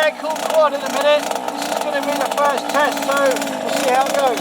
Okay, cool quad in a minute. This is going to be the first test, so we'll see how it goes.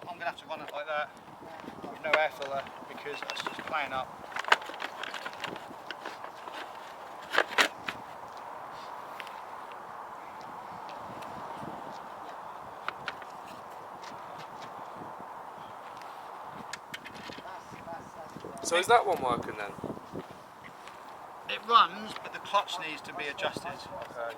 I'm going to have to run it like that with no air filler because it's just playing up. So is that one working then? It runs, but the clutch needs to be adjusted. Okay.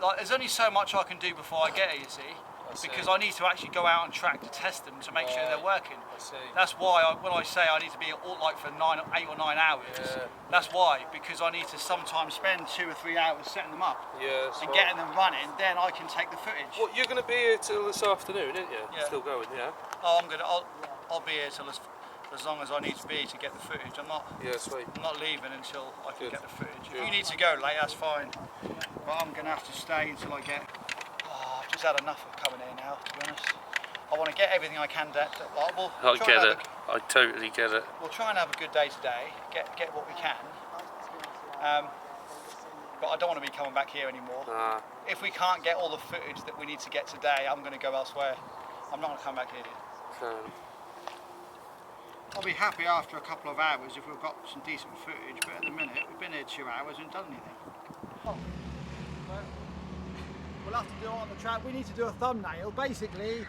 Like, there's only so much I can do before I get it, you see. Because I need to actually go out on track to test them to make sure they're working. I see. That's why when I say I need to be all like for 8 or 9 hours, that's why, because I need to sometimes spend 2 or 3 hours setting them up and getting them running, then I can take the footage. What, you're going to be here till this afternoon, aren't you? Yeah. Still going, yeah? Oh, I'll be here till as long as I need to be to get the footage. I'm not leaving until I can get the footage. If you need to go late, that's fine. But I'm going to have to stay until I get... I've just had enough of coming here now, to be honest. I want to get everything I can. I get it. I totally get it. We'll try and have a good day today, get what we can. But I don't want to be coming back here anymore. If we can't get all the footage that we need to get today, I'm going to go elsewhere. I'm not going to come back here. I'll be happy after a couple of hours if we've got some decent footage, but at the minute, we've been here 2 hours and done anything. We'll have to do it on the track. We need to do a thumbnail. Basically,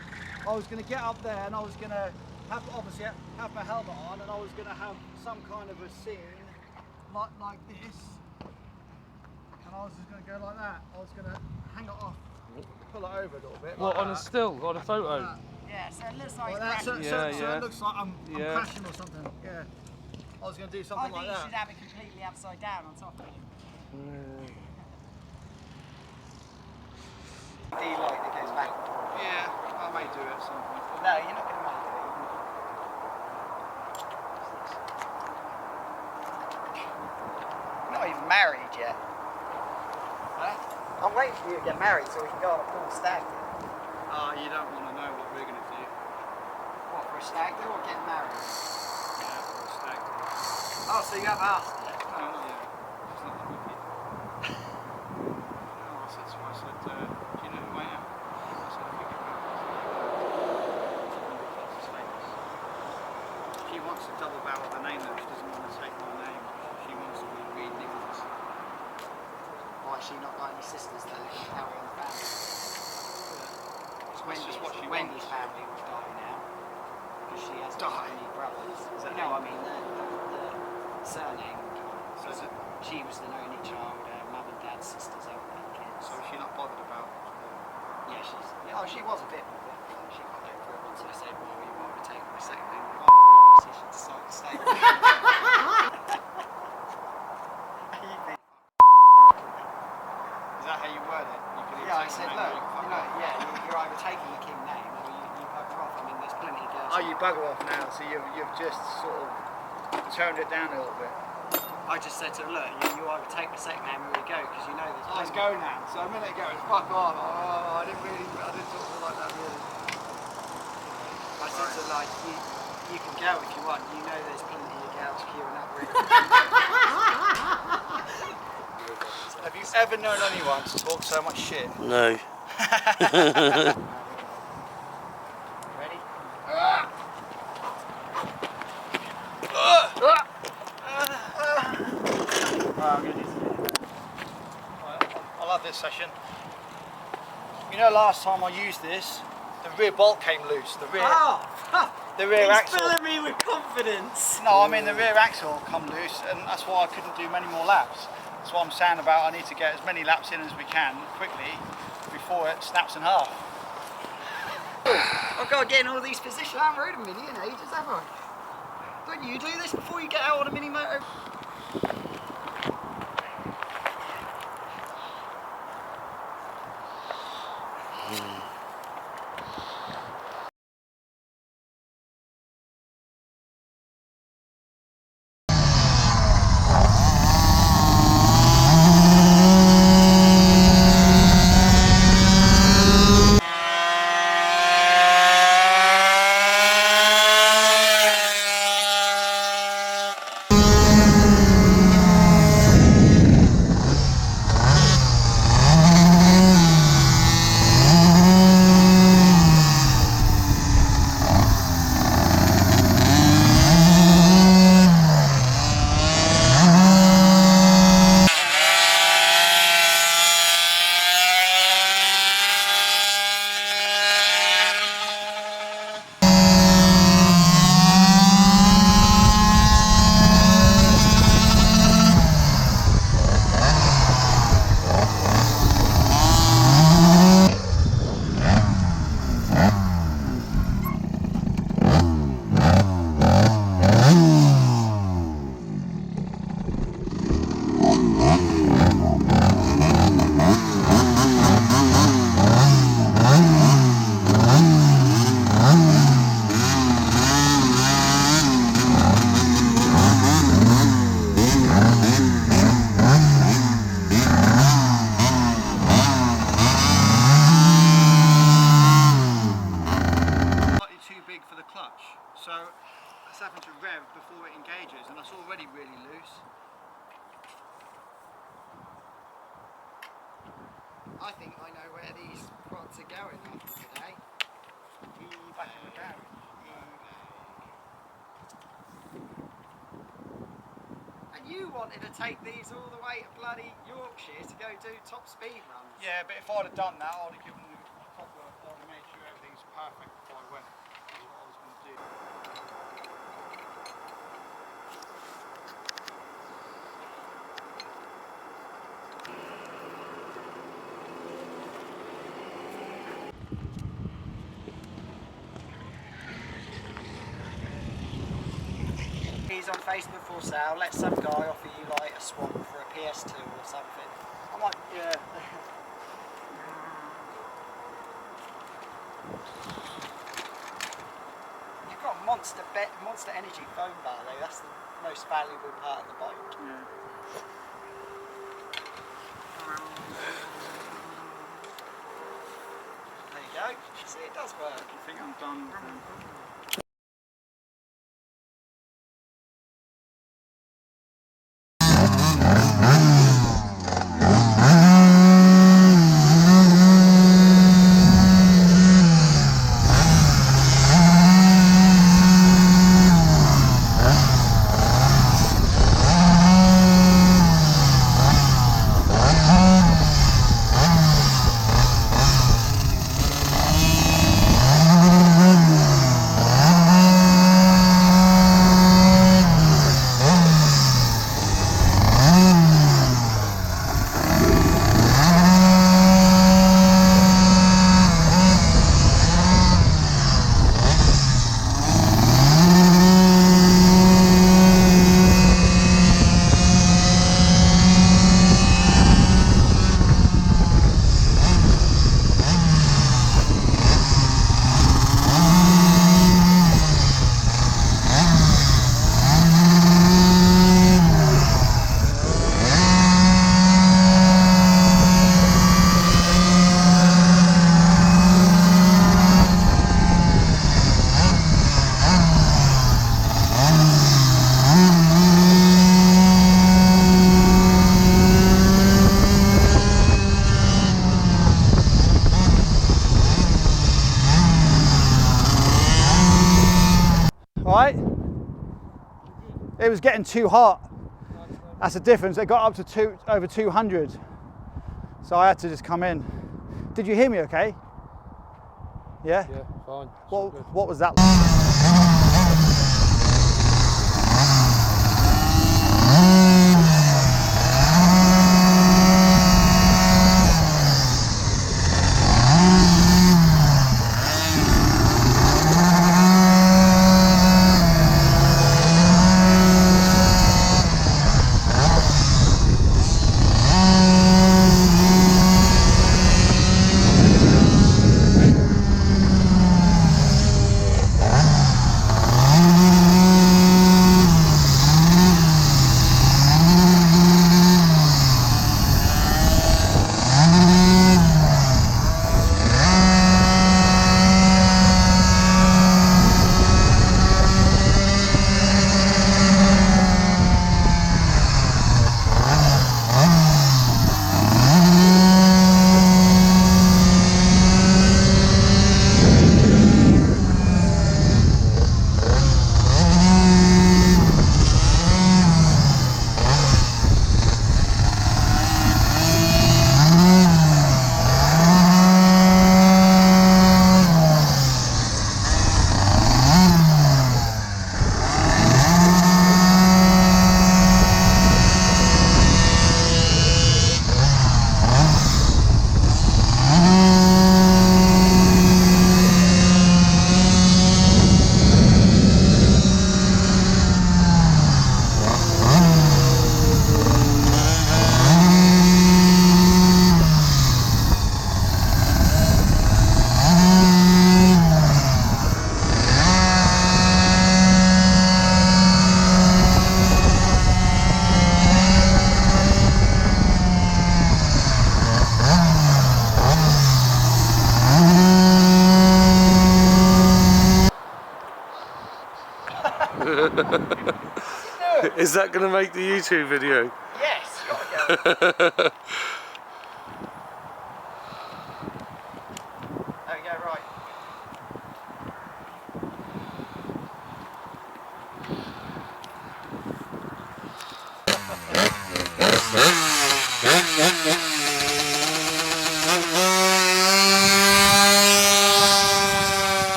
I was going to get up there and I was going to obviously have my helmet on, and I was going to have some kind of a scene like this, and I was just going to go like that. I was going to hang it off, pull it over a little bit. What, on a still, on a photo? Yeah, so it looks like that. So it looks like I'm crashing or something. Yeah. I was going to do something like that. I think you should have it completely upside down on top of it. D-light that goes back. Yeah, I may do it at some point. No, you're not going to make it. You're not even married yet. Huh? I'm waiting for you to get married so we can go on a full stag do. Oh, you don't want to know what we're going to do. What, for a stag do or getting married? Yeah, for a stag do. Oh, so you have asked yet? No, not yet. It's not that wicked. No, I said to her, do you know who I am? I said, I think about it. She wants to double barrel the name though, she doesn't want to take my name. She wants to be Reed Nicholas. Why is she not got any sisters that can carry on the family? Wendy's family will die now because she hasn't got any brothers. You know, I mean, the surname will die. So she was the only child, mum and dad's sisters haven't had kids. So is she not bothered about? Yeah, she was a bit with it. She got a bit through it once I said, well, you want to take my second name? She decided to stay. Is that how you word it? I said, look, you're either taking the king name or you bugger off. I mean, there's plenty of girls. Oh, you bugger off now, so you've just sort of turned it down a little bit. I just said to her, look, you either take my second name or we go, because you know there's plenty. Let's go now. So a minute ago, it's fuck off. Oh, I didn't talk to her like that really. I said to her, like, you can go if you want. You know there's plenty of girls queuing up really. Have you ever known anyone to talk so much shit? No. Ready? I love this session. You know, last time I used this, the rear bolt came loose. The rear axle. He's filling me with confidence. No, I mean the rear axle come loose, and that's why I couldn't do many more laps. That's what I'm saying about I need to get as many laps in as we can quickly before it snaps in half. I've got to get in all these positions. I haven't rode them in ages, have I? Wouldn't you do this before you get out on a mini moto? Before it engages, and that's already really loose. I think I know where these prods are going after today. Back in the garage. And you wanted to take these all the way to bloody Yorkshire to go do top speed runs. Yeah, but if I'd have done that, I'd have given them a proper, I'd have made sure everything's perfect before I went. That's what I was going to do. On Facebook for sale, let some guy offer you like a swap for a PS2 or something. I might, yeah. You've got Monster Energy foam bar though, that's the most valuable part of the bike. Yeah. There you go, see it does work. I think I'm done with them. Right? It was getting too hot. That's the difference. It got up to over 200. So I had to just come in. Did you hear me okay? Yeah? Yeah, fine. What was that like? Is that going to make the YouTube video? Yes, gotta go. There we go, right.